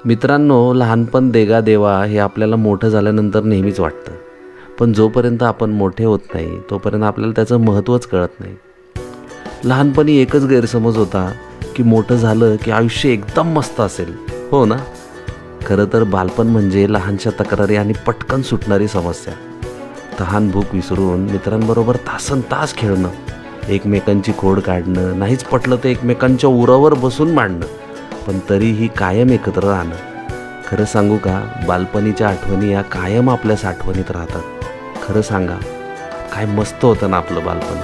मित्रांनो, लहानपण देगा देवा हे आपल्याला मोठं झाल्यानंतर नेहमीच वाटतं, पण जोपर्यंत आपण मोठे होत नाही तोपर्यंत आपल्याला त्याचं महत्त्वच कळत नाही. लहानपणी एकच गैरसमज होता की मोठं झालं की आयुष्य एकदम मस्त असेल. हो ना? खरं तर बालपण म्हणजे लहानशा तक्रारी आणि पटकन सुटणारी समस्या. तहान भूक विसरून मित्रांबरोबर तासनतास खेळणं, एकमेकांची खोड काढणं, नाहीच पटलं तर एकमेकांच्या उरावर बसून मांडणं, पण तरीही कायम एकत्र राहणं. खरं सांगू का, बालपणीच्या आठवणी या कायम आपल्या साठवणीत राहतात. खरं सांगा, काय मस्त होतं ना आपलं बालपण.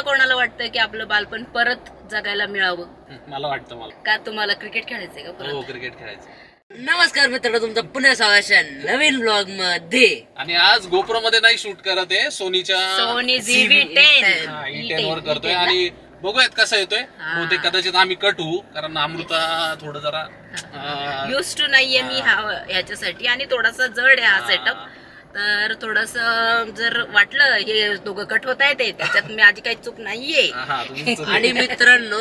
कोणाला वाटतं की आपलं बालपण परत जगायला मिळावं? मला वाटतं. मला का तुम्हाला क्रिकेट खेळायचंय का? हो, क्रिकेट खेळायचं. नमस्कार मित्रांनो, तुमचं पुन्हा स्वागत नवीन ब्लॉग मध्ये. आणि आज गोप्रो मध्ये नाही शूट करत आहे, सोनी E10 वर करतोय. आणि बघूयात कसा येतोय. बहुतेक कदाचित आम्ही कट होऊ, कारण अमृता थोडं जरा युज टू नाहीये मी ह्याच्यासाठी, आणि थोडासा जड आहे हा सेटअप. तर थोडस जर वाटलं हे दोघं कट होत आहे त्याच्यात माझी काही चूक नाहीये. आणि मित्रांनो,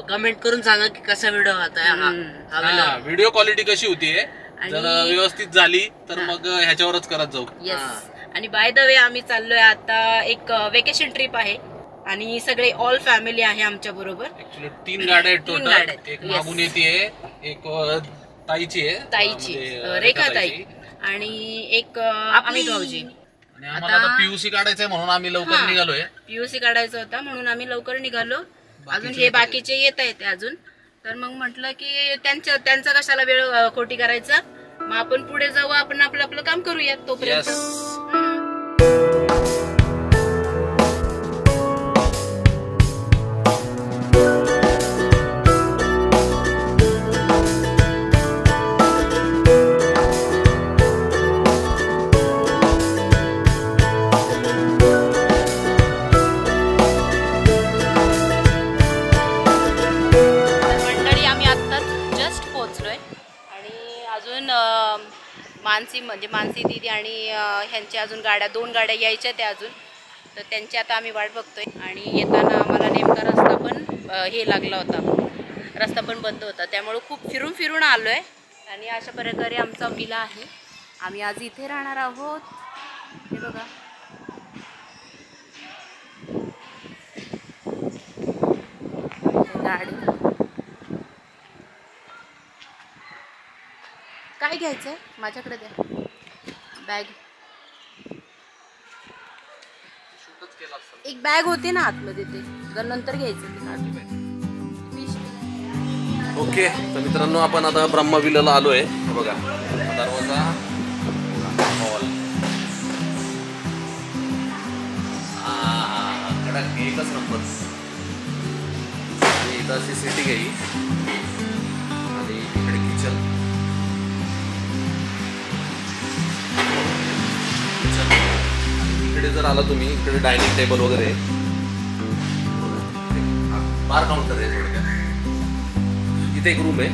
कमेंट करून सांगा की कसा व्हिडिओ होता, व्हिडिओ क्वालिटी कशी होतीये. जर व्यवस्थित झाली तर मग ह्याच्यावरच करत जाऊ. येस. आणि बाय द वे, आम्ही चाललोय आता एक वेकेशन ट्रिप आहे आणि सगळे ऑल फॅमिली आहे आमच्या बरोबर. ऍक्च्युली 3 गाड्या आहेत टोटल. एक मागून येते, एक ताईची आहे, रेखा ताई, आणि एक अमित भाऊजी. आणि आम्हाला आता पीयूसी काढायचंय म्हणून आम्ही लवकर निघालोय. पीयूसी काढायचा होता म्हणून आम्ही लवकर निघालो. अजून हे बाकीचे येत आहेत अजून. तर मग म्हटलं की त्यांचा कशाला वेळ खोटी करायचा, मग आपण पुढे जाऊ, आपण आपलं काम करूयात तोपर्यंत. मानसी दीदी आणि ह्यांच्या अजून 2 गाड्या यायच्या त्या अजून. तर त्यांची आता आम्ही वाट बघतोय. आणि येताना आम्हाला नेमका रस्ता पण हे लागला होता, रस्ता पण बंद होता, त्यामुळे खूप फिरून आलोय. आणि अशा प्रकारे आमचा विला आहे. आम्ही आज इथे राहणार आहोत. हे बघा, गाडी. काय घ्यायचंय? माझ्याकडे द्या बॅग. एक बॅग होती ना आतमध्ये, ते नंतर घ्यायचं. ओके, तर मित्रांनो, आपण आता ब्रह्मा विलाला आलोय. बघा, दरवाजा, हॉल, एकच नंबर. आणि इथं अशी सिटिंग आहे, आणि इकडे किचन. इकडे जर आला तुम्ही, इकडे डायनिंग टेबल वगैरे, बार काउंटर आहे थोडक्यात. इथे एक रूम आहे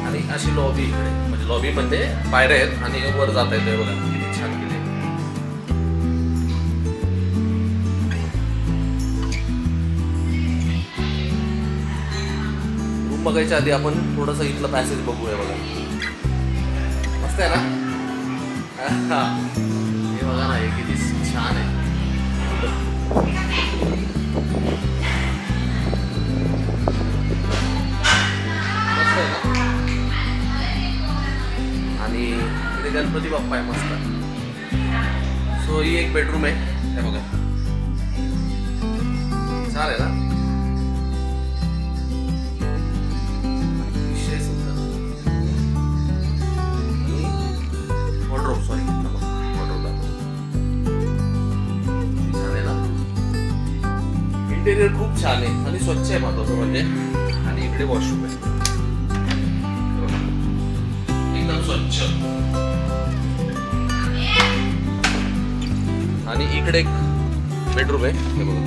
आणि अशी लॉबी इकडे, म्हणजे लॉबी मध्ये पायऱ्या आहेत आणि वर जाता येतोय. बघा किती छान केले. रूम बघायच्या आधी आपण थोडस इथलं पॅसेज बघूया. बघा, मस्त आहे ना? हे बघा ना, हे किती छान आहे. मस्त आहे ना? आणि इथे गणपती बाप्पा आहे मस्त. सो ही एक बेडरूम आहे. हे बघा, छान आहे ना? विषय सुंदर. वॉर्डरोब, सॉरी, इंटेरियर खूप छान आहे आणि स्वच्छ आहे महत्वाचं म्हणजे. आणि इकडे वॉशरूम आहे, एकदम स्वच्छ. आणि इकडे एक बेडरूम आहे. हे बघा,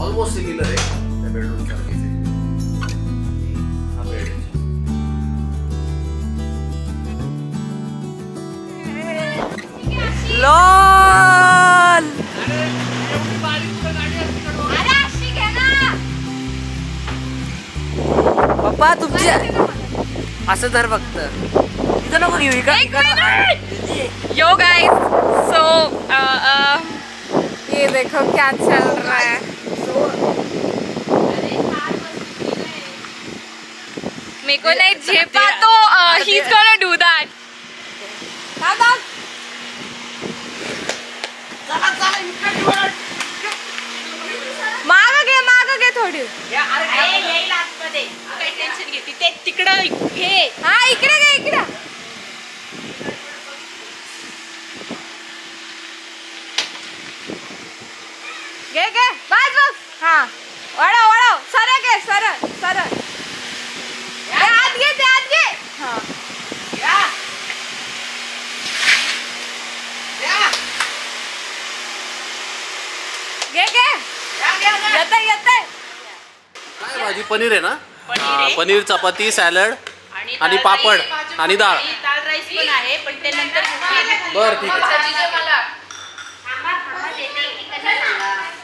ऑलमोस्ट सिमिलर आहे त्या बेडरूम सारखीच आहे. पप्पा तुमच्या असं तर फक्त इथं नको घेऊ यो गाइस सो ये देखो क्या चल रहा है. मेरे को नहीं झेपा तो he is gonna do that. माग घे थोडी. येईल आतमध्ये, काही टेन्शन घे. तिथे तिकडं घे. हा इकडे घे इकडे. घे घे बस बस. हा वळव वळव. सरळ घे सरळ सरळ. ते आत घे ते आत घे. हा घे घे. येतंय येतंय. काय भाजी? पनीर आहे ना? पनीर आहे. पनीर, चपाती, सॅलड आणि पापड आणि डाळ. दाल राईस पण आहे, पण ते नंतर बरं ठीक आहे.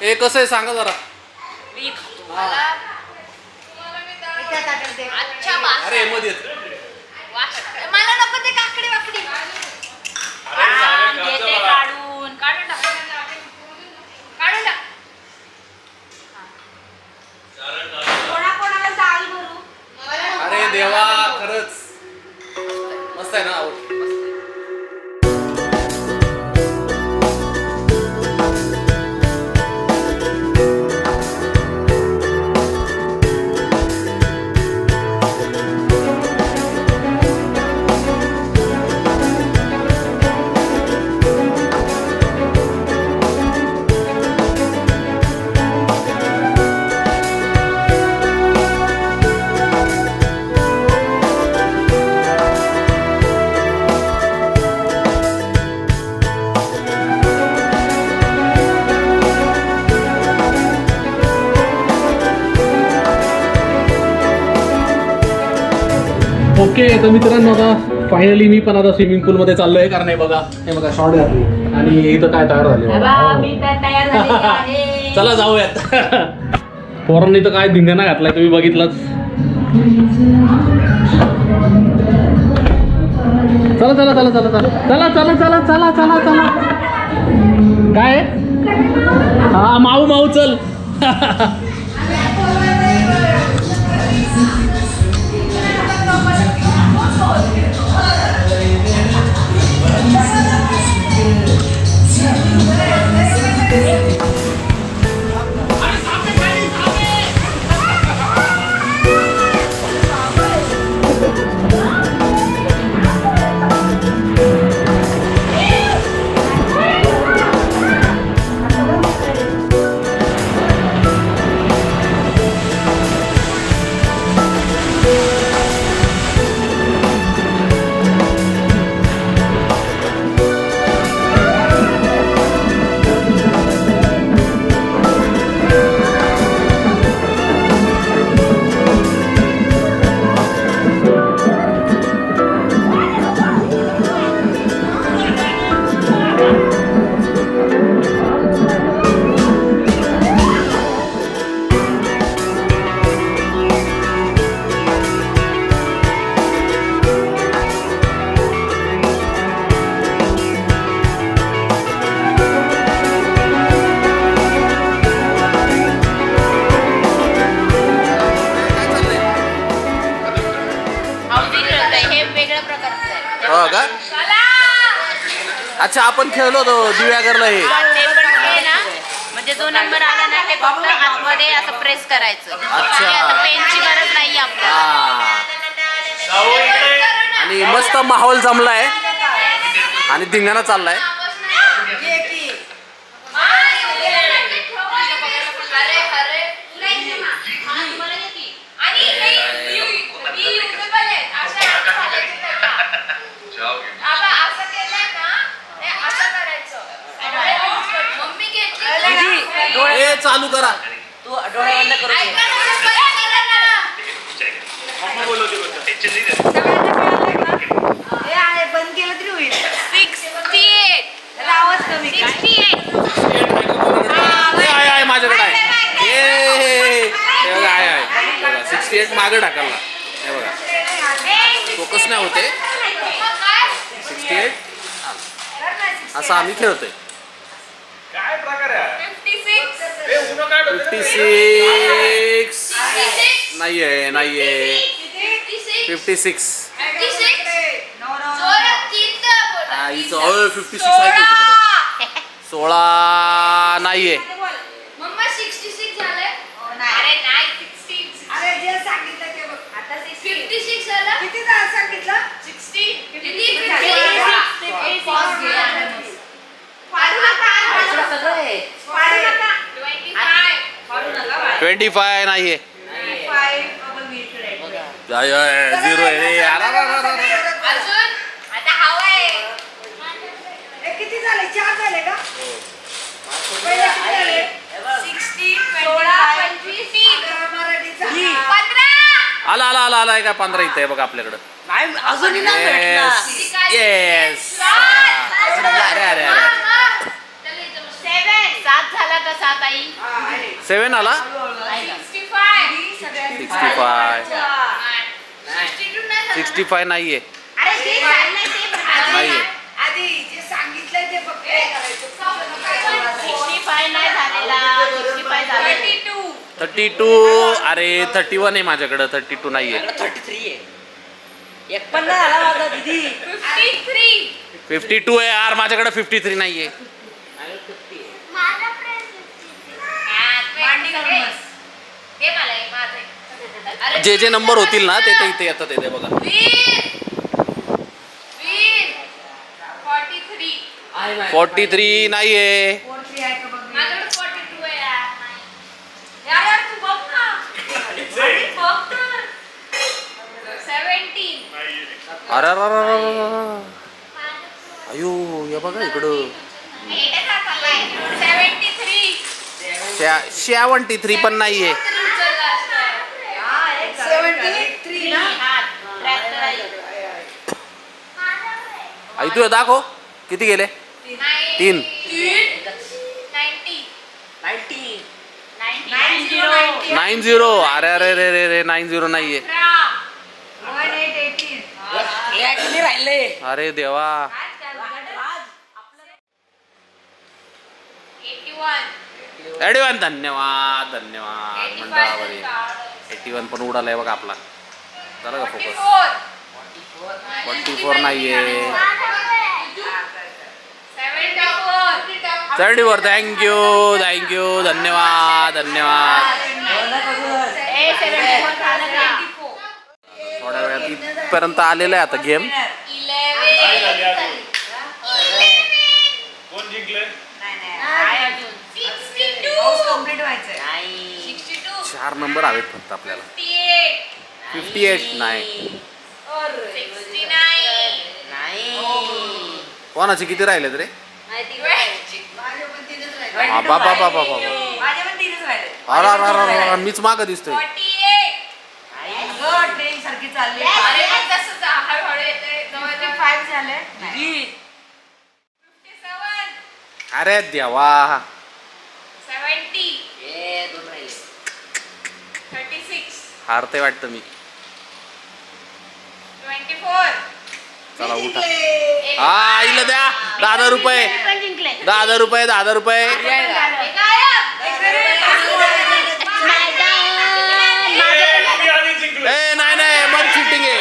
हे कसं आहे सांगा जरा. अरे मध्ये मला नको ते काकडी वाकडी. घेते काढून काढून टाक. काढून टाक. कोणाकोणाला डाळ भरू. अरे देवा खरंच मस्त आहे ना. ओके तर मित्रांनो आता फायनली मी पण आता स्विमिंग पूल मध्ये चाललोय. कारण हे बघा शॉर्ट घातली आणि इथं काय तयार झाले. तयार झालेली आहे. चला जाऊयात. पोरांनी तर काय धिंगाणा घातलाय तुम्ही बघितलंच. चला चला चला चला चला चला चला चला चला चला चला. काय हा माऊ माऊ चल. अच्छा आपण खेळलो होतो दिव्यागरला. हे ते पण खेळ ना, म्हणजे जो नंबर आला ना ते फक्त आतमध्ये असं प्रेस करायचं. अच्छा. पेनची गरज नाही आपल्याला. आणि मस्त माहोल जमलाय आणि धिंगाणा चाललाय. चालू करा. तू डोळे बंद करू. बंद केलं तरी होईल. 68 आवाज कमी. 68 आहे माझ्याकडे आहे. 68 मागे टाकायला. फोकस नाही होते. 68 असं आम्ही खेळतोय. 56 नाहीये नाहीये. 56 56 आहे. 16 नाहीये. ट्वेंटी 25 नाहीये. 0 आहे रे. किती झाले? 4 झाले का? आला आला आला आला का 15 इथं आहे बघा आपल्याकडं. अजूनही नाही भेटला. येस. अरे अरे अरे 7 झाला का 7 आई? 7 आला. 65 नाहीये. नाहीये. आधी जे सांगितलंय ते फक्त हे करायचं. 65 नाही झालेला. 65 झाले. 32. अरे 31 आहे माझ्याकडं. 32 नाहीये. 33 आहे. एक पण नाही आला माझा दीदी. 52 आहे यार माझ्याकडे. 53 नाहीये. जे जे नंबर होतील ना ते इथे येतात. येते बघा. 43 नाहीये. 43 आहे का बघ. अरे अयो या बघा इकडं. 73 पण नाहीये. 73 ना. आई तू दाखव किती गेले. 3. 90. अरे अरे रे रे रे 90 नाहीये. 18 राहिले. अरे देवा. 81. धन्यवाद धन्यवाद मंडळावरील. 81 पण उडालाय बघा आपला. झालं का फोकस. 44 नाहीये. 74. थँक्यू थँक्यू धन्यवाद धन्यवाद. थोड्या वेळात इथपर्यंत आलेलं आहे आता गेम. कोण जिंकले? कंप्लीट व्हायचंय. 4 नंबर हवेत फक्त आपल्याला. 58 नाही. कोणाचे किती राहिले रे. बाबा बाबा बाबा. माझे पण 3च राहिले. अरे मीच मागं दिसतोय. ट्रेन सारखी चालली. 55 झाले. अरे देवा. 36. हारते वाटतं मी. 24. चला उठा. हा आईला द्या 10,000 रुपये. 10,000 रुपये. 10,000 रुपये. नाही नाही मग चिटिंग आहे.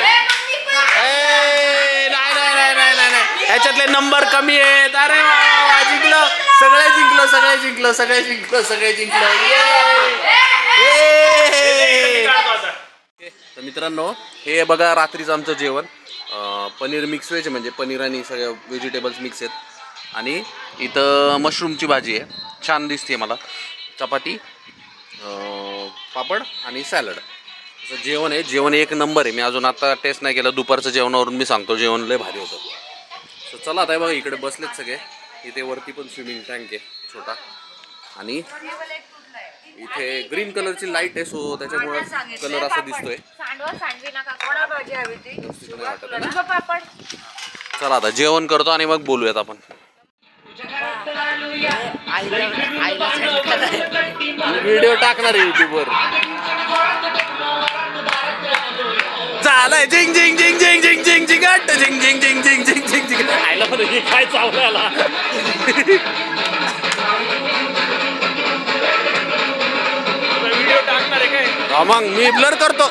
नाही नाही नाही नाही नाही ह्याच्यातले नंबर कमी आहेत. अरे वा जिंकलो. सगळे जिंकलो सगळे जिंकलो सगळे जिंकलो सगळे जिंकलो. तर मित्रांनो हे बघा रात्रीचं आमचं जेवण. पनीर मिक्स व्हेज म्हणजे पनीर आणि सगळ्या व्हेजिटेबल्स मिक्स आहेत. आणि इथं मशरूमची भाजी आहे. छान दिसते मला. चपाती पापड आणि सॅलड असं जेवण आहे. जेवण 1 नंबर आहे. मी अजून आता टेस्ट नाही केलं. दुपारचं जेवणावरून मी सांगतो जेवण लय भारी होतं. सो चला आता बघा इकडे बसलेत सगळे. इथे वरती पण स्विमिंग टँक आहे छोटा. आणि इथे ग्रीन कलरची लाईट आहे. सो त्याच्यामुळे कलर असा दिसतोय. चला आता जेवण करतो आणि मग बोलूयात आपण. व्हिडिओ टाकणार आहे युट्यूबवर. झालंय जिंग जिंग जिंग जिंग जिंग झिंग झिंग झिंग झिंग झिंग झिंग झिंग आयला पण हे काय चावला व्हिडिओ टाकणार आहे काय? मग मी ब्लर करतो.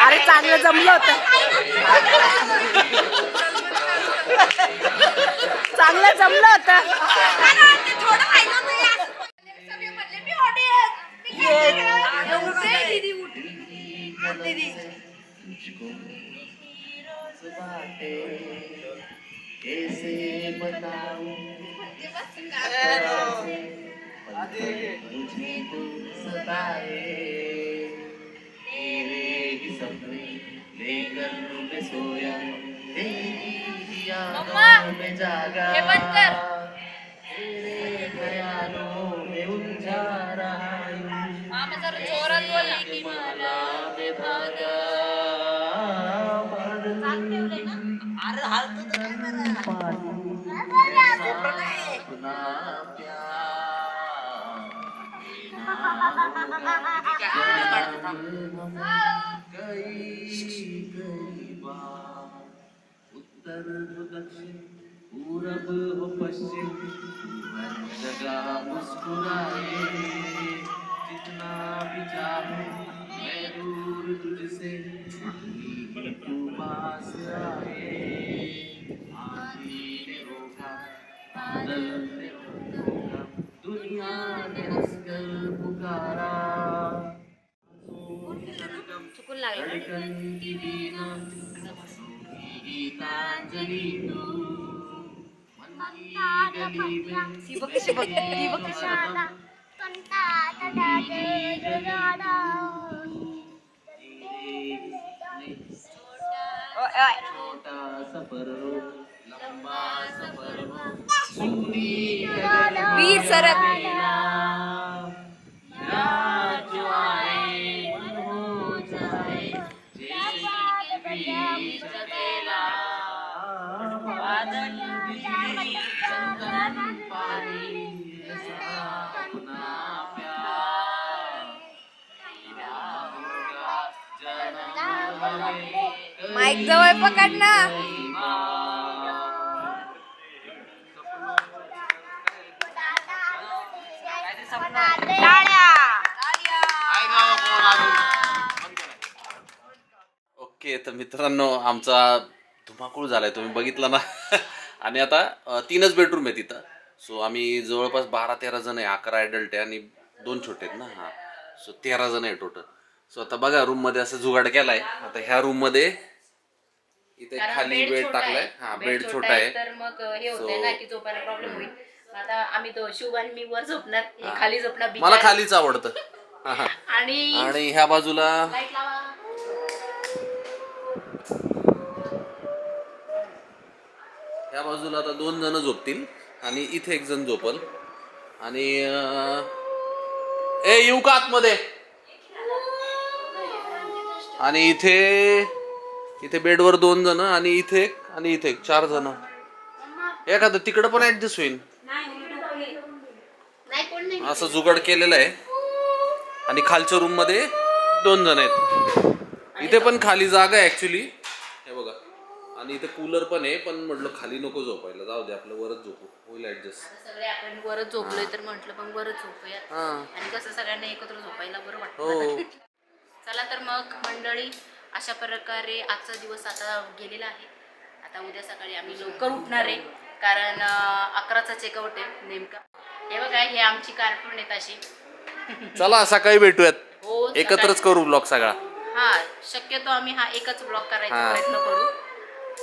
अरे चांगलं जमलं होतं. चांगलं जमलं होतं. हे बंद कर. मामा जरा जोरात बोल ना. अरे हालतो तर उत्तर दक्षिण पूरब व पश्चिम जगह मुस्कुराए जितना भी चाहे मैं दूर तुझसे तू पास आए आंधी ने रोका बादल ने रोका दुनिया ने हंसकर पुकारा चुकून लागलं. धड़कन की बीना गीतांजलि तू मन की गली में ती बघ कशी बघ ती बघ कशी बघ. छोटा सफर हो लंबा सफर हो सूरी वीर सरक. जो आए मन हो जाए जैसे बीच अकेला बादल बिजली चंदन पानी ऐसा अपना प्यार क्या होगा जन्म हमें माईक जवळ पकड ना. ओके तर मित्रांनो आमचा धुमाकूळ झालाय तुम्ही बघितलं ना. आणि आता 3च बेडरूम आहे तिथं. सो आम्ही जवळपास 12-13 जण आहे. 11 ॲडल्ट आहे आणि 2 छोटे आहेत ना. हा सो 13 जण आहे टोटल. सो आता बघा रूम मध्ये असं जुगाड केलाय. आता ह्या रूम मध्ये इथे खाली बेड टाकलाय. हा बेड छोटा आहे तर मग हे होतंय ना की झोपायला प्रॉब्लेम होईल. आता आम्ही तो शुभ आणि मी वर झोपणार, हे खाली झोपणार. मला खालीच आवडतं. आणि ह्या बाजूला लाईट लावा. ह्या बाजूला आता 2 जण झोपतील आणि इथे 1 जण झोपल. आणि ए येऊ का आतमध्ये. आणि इथे बेडवर 2 जण आणि इथे 1 आणि इथे 1 4 जण. एखादं तिकडं पण ऍडजस्ट होईल असं जुगाड केलेलं आहे. आणि खालच्या रूम मध्ये 2 जण आहेत. इथे पण खाली जागा आहे ऍक्च्युली, हे बघा. आणि इथे कूलर पण आहे, पण म्हटलं खाली नको झोपायला, जाऊ दे आपलं वरच झोपू, होईल ऍडजस्ट. सगळे आपण वरच झोपलोय तर म्हटलं पण वरच झोपूयात. आणि कसं सगळ्यांना एकत्र झोपायला बरं वाटतं. हो. चला तर मग मंडळी, अशा प्रकारे आजचा दिवस आता गेलेला आहे. आता उद्या सकाळी आम्ही लवकर उठणार आहे, कारण 11चा चेकआउट आहे नेमका. हे बघा, हे आमची कार्टून आहेत अशी. चला सकाळी भेटूयात, हो एकत्रच करू ब्लॉग सगळा. हा शक्यतो आम्ही हा एकच ब्लॉग करायचा प्रयत्न करू.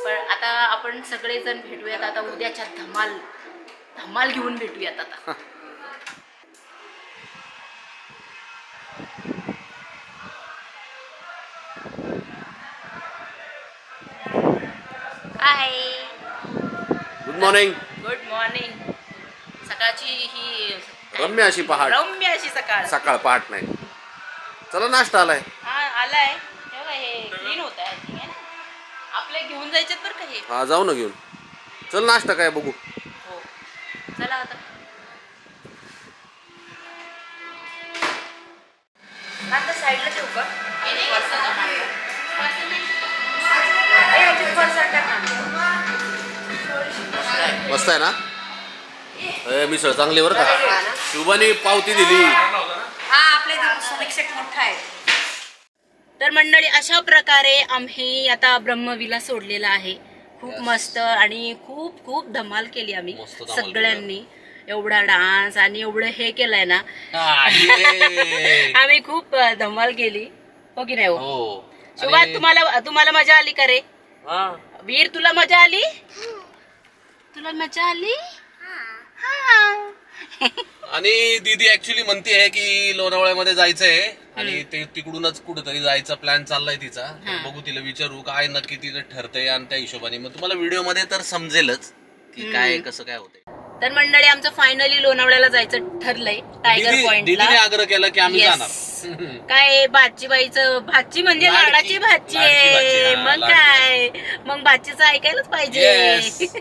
पण आता आपण सगळेजण भेटूयात आता उद्याच्या धमाल घेऊन भेटूयात आता. Hi. Good morning. Good morning. सकाळची ही रम्य अशी पहाट. रम्य अशी सकाळ. सकाळ पहाट नाही. चला नाश्ता आलाय. हा आलाय. तेव्हा हे क्लीन होत आहे आपले घेऊन जायचे बरं का हे. हा जाऊ ना घेऊन. चल नाश्ता काय बघू. हो चला आता. आता साईडला ठेवू का? मस्त आहे ना. मिसळ चांगली बरं का. शुभाने पावती दिली. हा आपल्या समीक्षक मोठा आहे. तर मंडळी अशा प्रकारे आम्ही आता ब्रह्मविला सोडलेला आहे. खूप मस्त आणि खूप खूप धमाल केली आम्ही सगळ्यांनी. एवढा डान्स आणि एवढं हे केलंय ना. आम्ही खूप धमाल केली हो की नाही. हो शुभा तुम्हाला मजा आली का रे. वीर तुला मजा आली. तुला मजा आली. आणि दीदी ऍक्च्युली म्हणते की लोणावळ्यामध्ये जायचंय आणि ते तिकडूनच कुठेतरी जायचा प्लॅन चाललाय तिचा. बघू तिला विचारू काय नक्की तिचं ठरतंय आणि त्या हिशोबाने मग तुम्हाला व्हिडिओ मध्ये तर समजेलच की काय कसं काय होतंय. तर मंडळी आमचं फायनली लोणावळ्याला जायचं ठरलंय. टायगर पॉइंटला आग्रह केला की आम्ही जाणार. काय भाची भाची म्हणजे लाडाची भाची आहे. मग काय मग भाचीचं ऐकायलाच पाहिजे.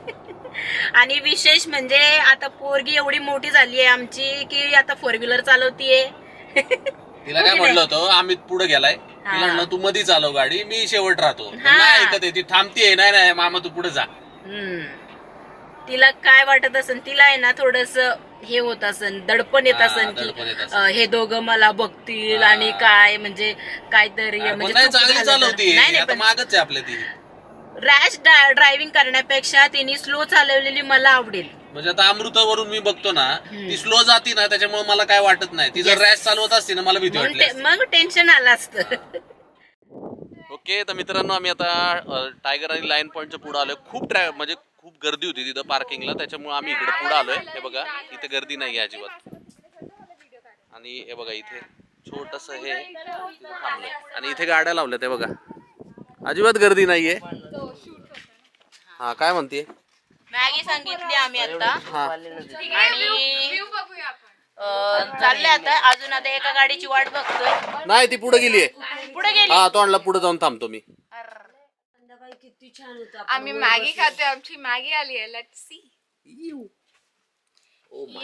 आणि विशेष म्हणजे आता पोरगी एवढी मोठी झाली आहे आमची की आता 4 व्हीलर चालवतीये. तिला काय म्हटलं होतं आम्ही पुढे गेलाय. तिला म्हणलं तू मध्ये चालव गाडी मी शेवट राहतो. नाही ऐकत ती थांबतीये. नाही मामा तू पुढे जा. तिला काय वाटत असेल तिला आहे ना थोडस हे होत असेल दडपण येत असेल की हे दोघं मला बघतील आणि काय म्हणजे काहीतरी म्हणजे मागच आहे आपल्या ती. रॅश ड्रायव्हिंग करण्यापेक्षा तिने स्लो चालवलेली मला आवडेल. म्हणजे आता अमृतावरून मी बघतो ना ती स्लो जाती ना त्याच्यामुळे मला काय वाटत नाही. ती जर रॅश चालवत असते ना मला भीती वाटली. मग टेन्शन आलं असतं. ओके तर मित्रांनो आम्ही आता टायगर आणि लायन पॉइंटच्या पुढे आलोय. म्हणजे खूप गर्दी होती तिथं पार्किंगला त्याच्यामुळे आम्ही इकडे पुढे आलोय. हे बघा इथे गर्दी नाही अजिबात. आणि हे बघा इथे छोटस हे थांबलंय आणि इथे गाड्या लावल्या ते बघा अजिबात गर्दी नाहीये. हा काय म्हणते. मॅगी सांगितली आम्ही आता आणि चालले आता. अजून आता एका गाडीची वाट बघतोय. नाही ती पुढे गेलीये. पुढे गेली. हा तोंडला पुढे जाऊन थांबतो मी. किती छान होतं. आम्ही मॅगी खातोय. आमची मॅगी आली आहे. Let's see. ही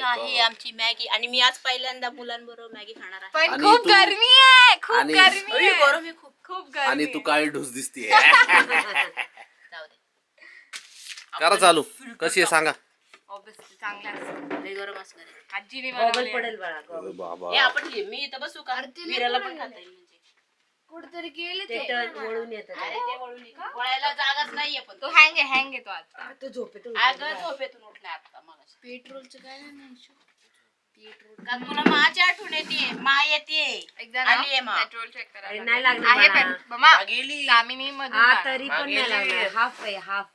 आहे आमची मॅगी आणि मी आज पहिल्यांदा मुलांबरोबर मॅगी खाणार आहे. पण खूप गरमी आहे. खूप गरमी आहे. गरम आहे खूप गरमी. आणि तू काळी ढोस दिसतीये. जाऊ दे. करा चालू. कशी आहे सांगा. ऑब्विसली चांगला असतं. लय गरम असणार आहे. आजीने गॉगल पडेल बाळा. हे आपण मी इथं बसू का. विराला पण खाता येईल म्हणजे. कुठतरी गेले ते वळून येतात. अरे ते वळून येतात. वळायला जागाच नाहीये पण तो हँग येतो आता. तो झोपेतून उठला आता मग. पेट्रोलचं काय नाही. पेट्रोल का तुला माझी आठवण येते. मा येते एकदा आली मा. पेट्रोल चेक करा. नाही लागलं आहे मम्मा. गेली दामिनी मध्ये तरी पण नाही लागलं. हाफ आहे हाफ.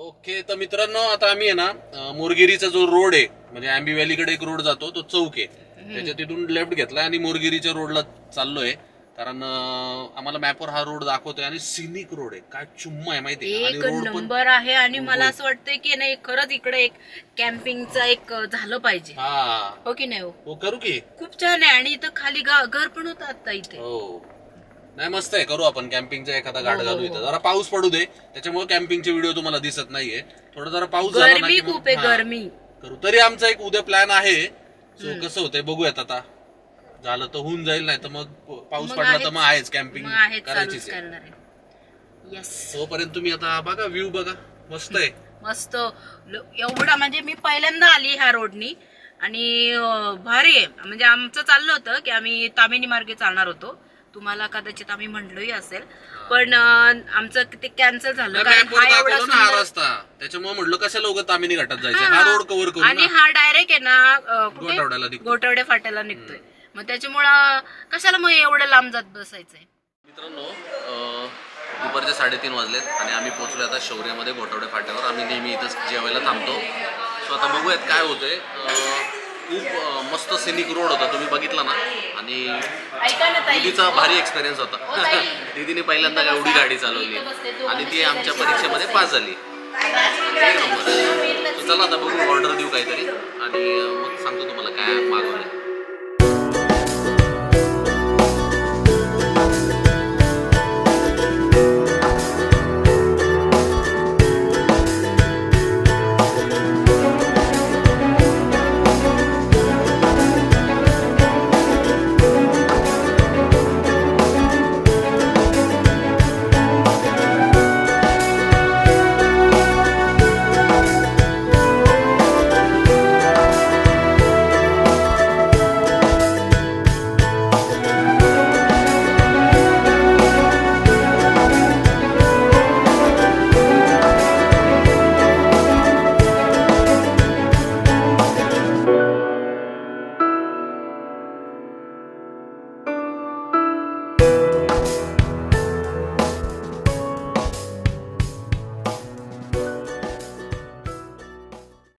ओके तर मित्रांनो आता आम्ही आहे ना मोरगिरीचा जो रोड आहे म्हणजे आंबी व्हॅलीकडे एक रोड जातो तो चौक आहे त्याच्या तिथून लेफ्ट घेतला आणि मोरगिरीच्या रोडला चाललोय कारण आम्हाला मॅपवर हा रोड दाखवतोय आणि सिनिक रोड आहे. काय चुम्मा आहे माहितीये. एक नंबर आहे आणि मला असं वाटतंय की नाही खरंच इकडे एक कॅम्पिंगचं एक झालं पाहिजे. हो की नाही. हो करू की. खूप छान आहे आणि इथं खाली घर पण होतं आता इथे. हो नाही मस्त आहे. करू आपण कॅम्पिंगचा एखादा घाट घालू इथं. जरा पाऊस पडू दे त्याच्यामुळे कॅम्पिंगचे व्हिडिओ तुम्हाला दिसत नाहीये. थोडा जरा पाऊस झाला ना गरमी खूप आहे. गरमी करू. तरी आमचा एक उद्या प्लॅन आहे. सो कसं होतंय बघूयात आता. झालं तर होऊन जाईल नाही तर मग पाऊस पडला तर मग आहेच कॅम्पिंग करायचीच आहे. तोपर्यंत तुम्ही आता बघा व्ह्यू बघा मस्त आहे. मस्त एवढा म्हणजे मी पहिल्यांदा आली ह्या रोडनी आणि भारी आहे. म्हणजे आमचं चाललं होतं की आम्ही तामिनी मार्गे चालणार होतो. तुम्हाला कदाचित आम्ही म्हणलोही असेल पण आमचं ते कॅन्सल झालं कारण हा रस्ता त्याच्यामुळे म्हटलं कशाला लोक तामिनी घाटात जायचं. हा रोड कव्हर करू आणि हा डायरेक्ट आहे ना गोठवडे फाट्याला निघतोय. मग त्याच्यामुळं कशाला मग एवढं लांब जात बसायचंय. मित्रांनो दुपारचे 3:30 वाजलेत आणि आम्ही पोहोचलो आता शौर्यामध्ये गोठवडे फाट्यावर. आम्ही नेहमी इथंच जेवायला थांबतो. सो आता बघूयात काय होतंय. खूप मस्त सिनिक रोड होता, तुम्ही बघितला ना. आणि ऐका ना ताई, दीदीचा भारी एक्सपिरियन्स होता. हो ताई. दीदीने पहिल्यांदा एवढी गाडी चालवली आणि ती आमच्या परीक्षेमध्ये पास झाली. एक नंबर. चला आता बघू, ऑर्डर देऊ काहीतरी आणि मग सांगतो तुम्हाला काय मागवलं.